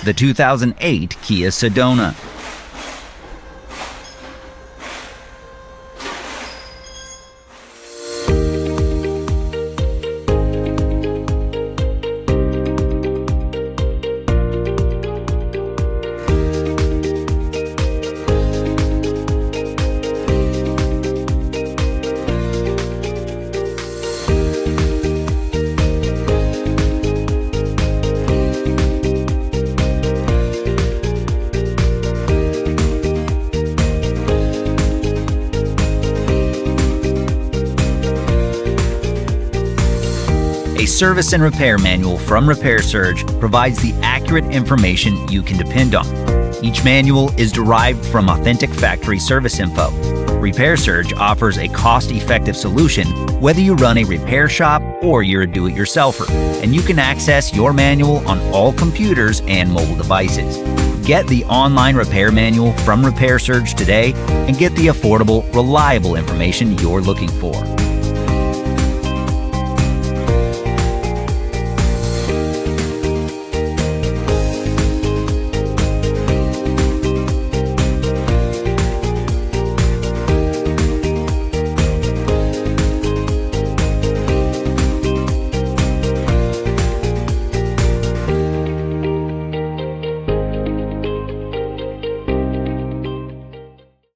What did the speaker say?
the 2008 Kia Sedona. A service and repair manual from Repair Surge provides the accurate information you can depend on. Each manual is derived from authentic factory service info. Repair Surge offers a cost-effective solution whether you run a repair shop or you're a do-it-yourselfer, and you can access your manual on all computers and mobile devices. Get the online repair manual from Repair Surge today and get the affordable, reliable information you're looking for.